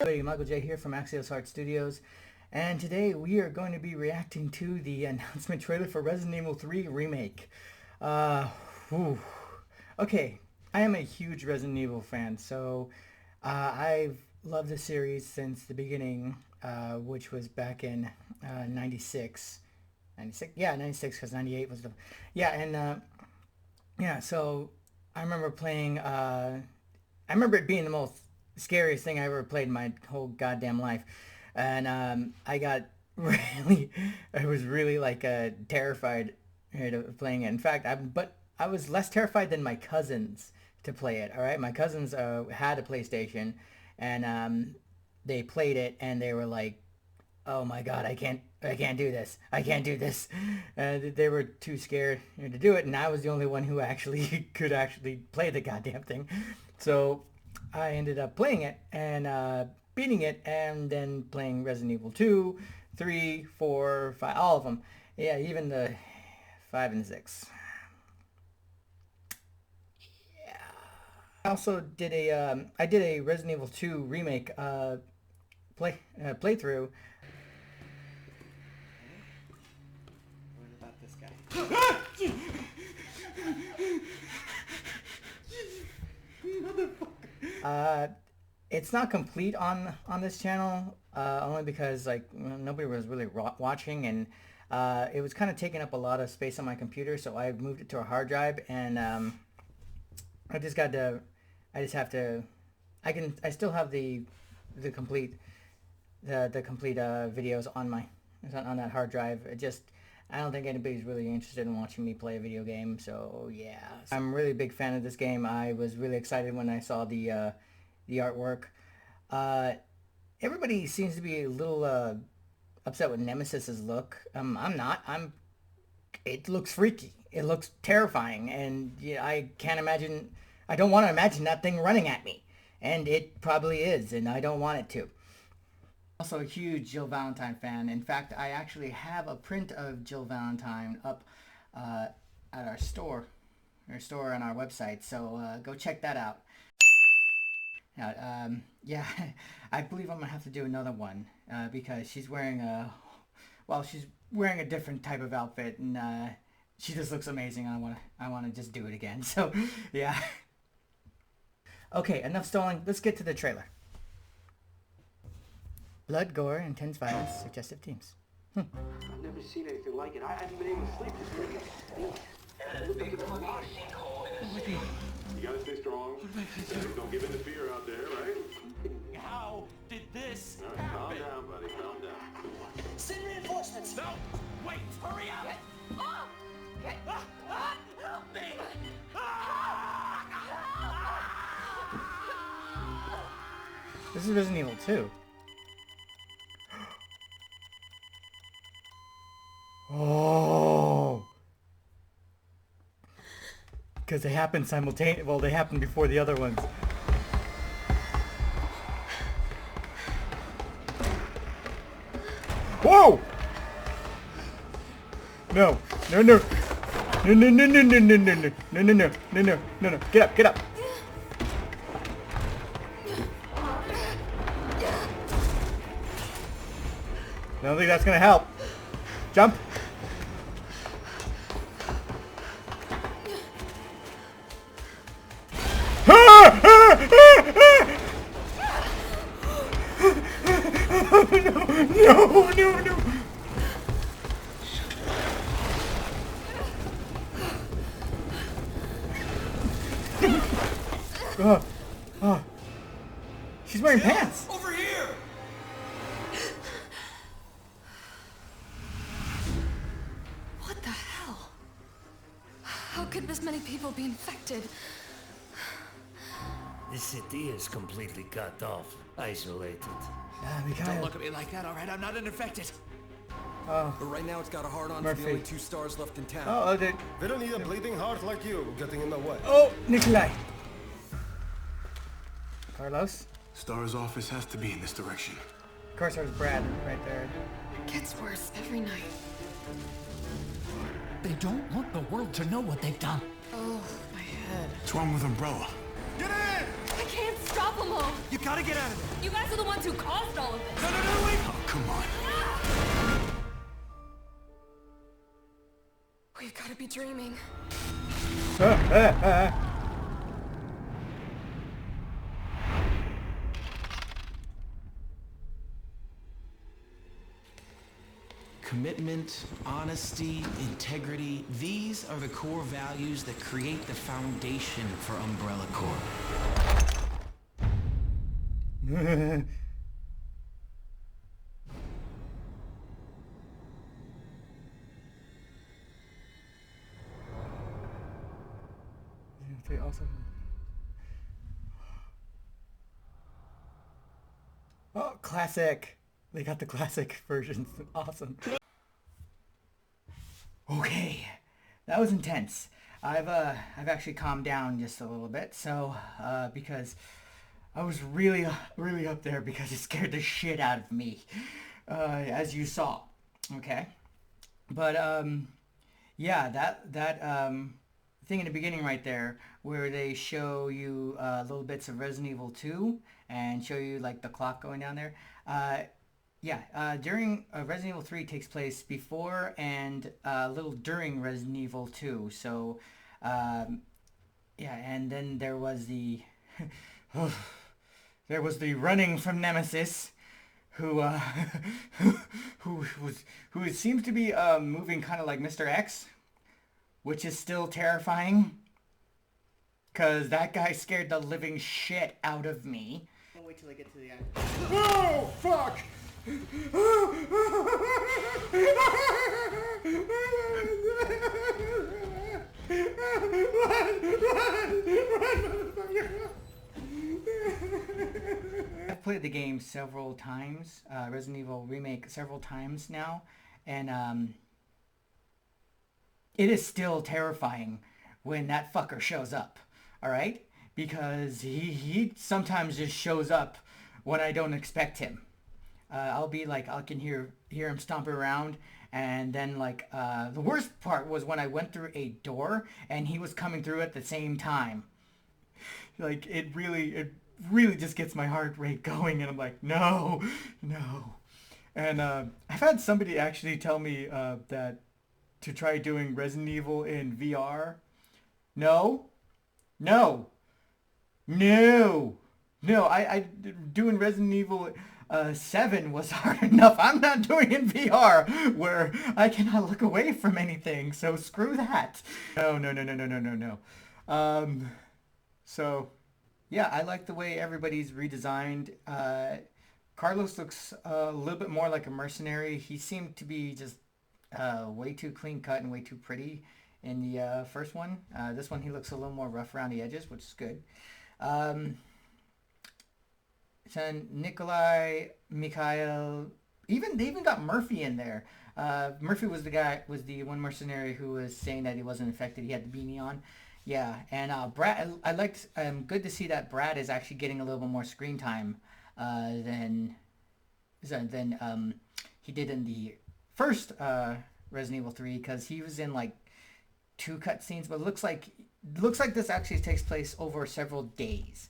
Hey, Michael J here from Axios Art Studios, and today we are going to be reacting to the announcement trailer for Resident Evil 3 Remake. Okay, I am a huge Resident Evil fan, so I've loved the series since the beginning, which was back in 96. 96? Yeah, 96, because 98 was the... Yeah, and yeah, so I remember playing... I remember it being the most scariest thing I ever played in my whole goddamn life, and I got I was really like terrified of playing it. In fact, I was less terrified than my cousins to play it. All right, my cousins had a PlayStation, and they played it, and they were like, "Oh my God, I can't do this. I can't do this." And they were too scared to do it, and I was the only one who actually could play the goddamn thing. So I ended up playing it and beating it, and then playing Resident Evil 2, 3, 4, 5, all of them. Yeah, even the 5 and 6. Yeah. I also did a Resident Evil 2 remake playthrough. What about this guy? It's not complete on this channel, only because like nobody was really watching, and it was kind of taking up a lot of space on my computer, so I moved it to a hard drive, and I still have the complete videos on that hard drive. I don't think anybody's really interested in watching me play a video game, so yeah. I'm a really big fan of this game. I was really excited when I saw the artwork. Everybody seems to be a little upset with Nemesis's look. I'm not. It looks freaky. It looks terrifying, and yeah, I don't want to imagine that thing running at me, and it probably is, and I don't want it to. Also a huge Jill Valentine fan. In fact, I actually have a print of Jill Valentine up at our store on our website, so go check that out. Now, yeah, I believe I'm gonna have to do another one because she's wearing a different type of outfit, and she just looks amazing. I wanna just do it again. So yeah. Okay, enough stalling. Let's get to the trailer. Blood, gore, intense violence, suggestive themes. I've never seen anything like it. I haven't been able to sleep this week. You gotta stay strong. Don't give in to fear out there, right? How did this Calm happen? down, buddy. Calm down. Send reinforcements! No! Wait! Hurry up! Help me! This is Resident Evil 2. Oh! Because they happen simultaneously. Well, they happen before the other ones. Whoa! No! No! No! No! No! No! No! No! No! No! No! No! No! No! No! No! Get up! Get up! I don't think that's gonna help. Jump! No! She's wearing pants! Over here! What the hell? How could this many people be infected? This city is completely cut off, isolated. Don't look at me like that, alright? I'm not infected. But right now it's got a hard-on for the only 2 stars left in town. Oh, dude. They don't need a bleeding heart like you getting in the way. Oh, Nikolai. Carlos? Star's office has to be in this direction. Of course, there's Brad right there. It gets worse every night. They don't want the world to know what they've done. Oh, my head. What's wrong with Umbrella? I can't Stop them all! You gotta get out of there. You guys are the ones who caused all of this. No, wait. Oh, come on. We've got to be dreaming. Commitment, honesty, integrity, these are the core values that create the foundation for Umbrella Corp. Oh, classic. They got the classic versions. Awesome. Okay, that was intense. I've actually calmed down just a little bit, so because I was really up there because it scared the shit out of me, as you saw. Okay, but yeah, that thing in the beginning right there where they show you little bits of Resident Evil 2 and show you like the clock going down there. During Resident Evil 3 takes place before and a little during Resident Evil 2. So, and then there was the running from Nemesis, who seems to be moving kind of like Mr. X, which is still terrifying. Cause that guy scared the living shit out of me. I'll wait till I get to the end. Oh fuck! I've played the game several times, Resident Evil Remake several times now, and it is still terrifying when that fucker shows up, alright? Because he sometimes just shows up when I don't expect him. I'll be like, I can hear him stomping around, and then like the worst part was when I went through a door and he was coming through at the same time. Like it really just gets my heart rate going, and I'm like, no. And I've had somebody actually tell me that to try doing Resident Evil in VR. No. I doing Resident Evil 7 was hard enough. I'm not doing it in VR where I cannot look away from anything. So screw that. No. So yeah, I like the way everybody's redesigned. Carlos looks a little bit more like a mercenary. He seemed to be just way too clean cut and way too pretty in the first one. This one he looks a little more rough around the edges, which is good. Then Nikolai, Mikhail, they even got Murphy in there. Murphy was the one mercenary who was saying that he wasn't infected. He had the beanie on. Yeah, and Brad, good to see that Brad is actually getting a little bit more screen time than he did in the first Resident Evil 3, because he was in like 2 cutscenes, but it looks like this actually takes place over several days,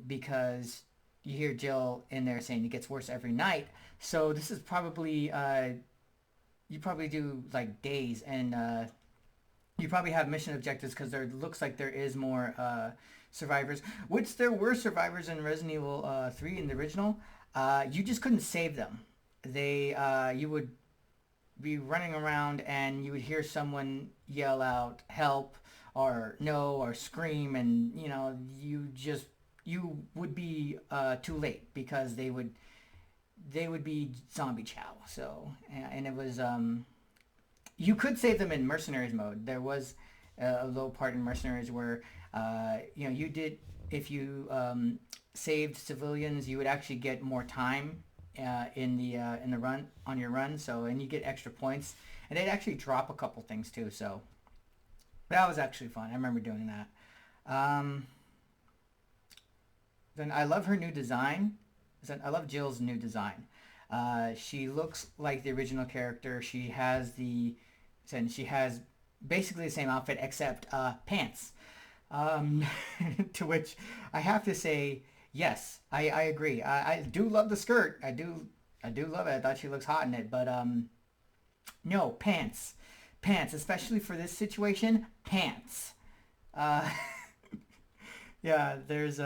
because you hear Jill in there saying it gets worse every night. So this is probably you probably do like days, and you probably have mission objectives, because there looks like there is more survivors, which there were survivors in Resident Evil 3 in the original. You just couldn't save them. You would be running around and you would hear someone yell out help or no or scream, and you would be too late, because they would be zombie chow. So, and it was you could save them in mercenaries mode. There was a little part in mercenaries where you did, if you saved civilians, you would actually get more time in the run, on your run. So, and you get extra points, and they'd actually drop a couple things too. So that was actually fun. I remember doing that. Then I love her new design. I love Jill's new design. She looks like the original character. She has basically the same outfit except pants. To which I have to say, yes, I agree. I do love the skirt. I do love it. I thought she looks hot in it, but no, pants. Pants, especially for this situation, pants. Uh, yeah, there's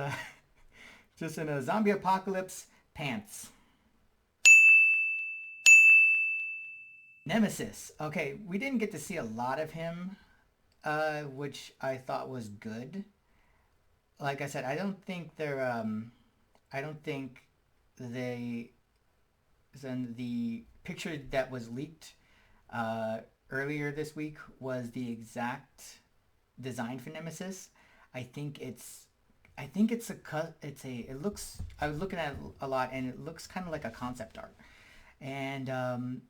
just in a zombie apocalypse, pants. Nemesis. Okay, we didn't get to see a lot of him, which I thought was good. Like I said, I don't think they, then the picture that was leaked earlier this week was the exact design for Nemesis. I think it's it looks, I was looking at it a lot and it looks kind of like a concept art. And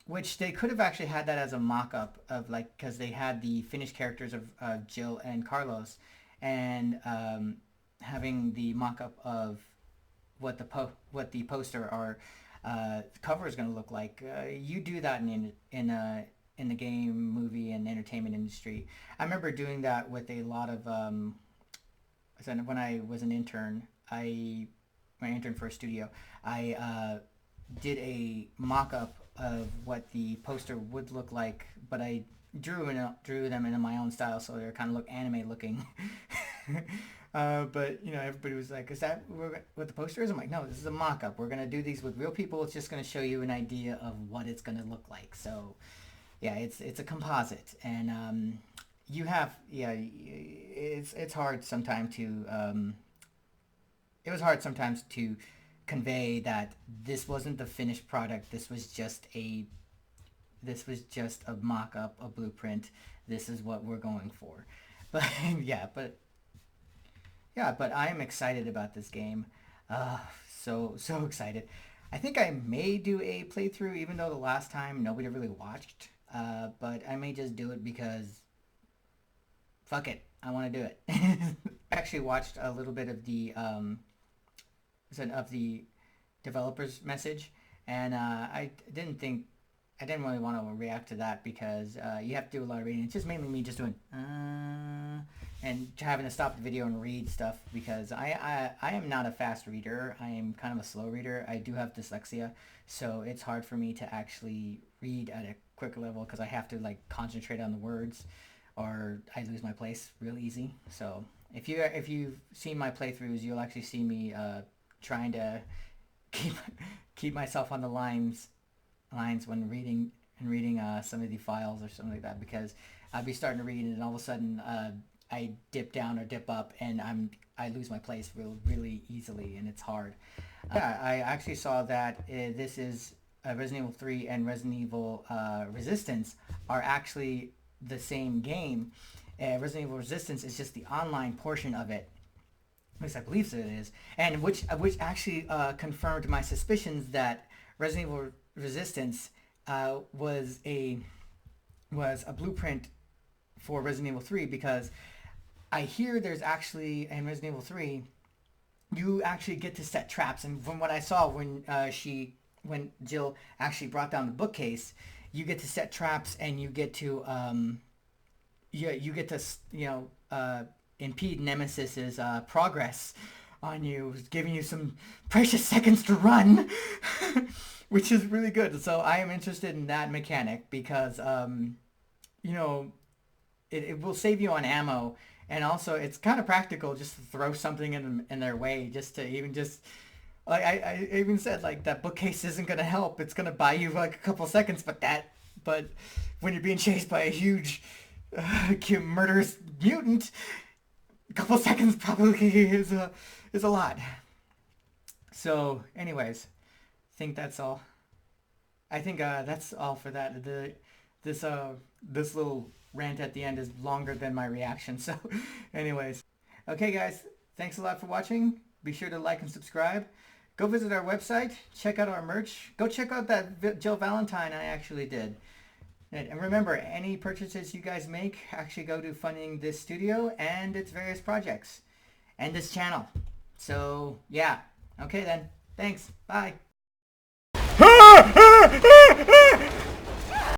which they could have actually had that as a mock-up of, like, because they had the finished characters of Jill and Carlos, and having the mock-up of what the poster or cover is going to look like. You do that in the game, movie, and entertainment industry. I remember doing that with a lot of when I was an intern. When I interned for a studio, I did a mock-up of what the poster would look like, but I drew them in my own style, so they're kind of look anime looking. But everybody was like, "Is that what the poster is?" I'm like, "No, this is a mock-up. We're gonna do these with real people. It's just gonna show you an idea of what it's gonna look like." So, yeah, it's a composite, and it's hard sometimes to it was hard sometimes to convey that this wasn't the finished product. This was just a mock-up, a blueprint. This is what we're going for. But but I am excited about this game. So excited. I think I may do a playthrough, even though the last time nobody really watched. But I may just do it because fuck it, I want to do it. I actually watched a little bit of the developer's message, and I didn't really want to react to that because you have to do a lot of reading. It's just mainly me just doing and having to stop the video and read stuff, because I am not a fast reader. I am kind of a slow reader. I do have dyslexia, so it's hard for me to actually read at a quicker level because I have to like concentrate on the words, or I lose my place real easy. So if you've seen my playthroughs, you'll actually see me trying to keep myself on the lines when reading some of the files or something like that, because I'd be starting to read and all of a sudden I dip down or dip up and I lose my place really easily, and it's hard. Yeah, I actually saw that this is Resident Evil 3 and Resident Evil Resistance are actually the same game. Resident Evil Resistance is just the online portion of it. At least I believe so it is, and which actually confirmed my suspicions that Resident Evil Resistance was a blueprint for Resident Evil 3, because I hear there's actually, in Resident Evil 3, you actually get to set traps, and from what I saw when Jill actually brought down the bookcase, you get to set traps and you get to impede Nemesis's progress on you, giving you some precious seconds to run, which is really good. So I am interested in that mechanic because, it will save you on ammo, and also it's kind of practical just to throw something in their way, just to even just, like I even said, like, that bookcase isn't going to help. It's going to buy you like a couple seconds, but when you're being chased by a huge murderous mutant, a couple seconds probably is a lot. So anyways, I think that's all. I think that's all for that. This little rant at the end is longer than my reaction. So anyways, okay guys, thanks a lot for watching. Be sure to like and subscribe. Go visit our website. Check out our merch. Go check out that Jill Valentine I actually did. And remember, any purchases you guys make actually go to funding this studio and its various projects and this channel. So yeah, okay then. Thanks. Bye.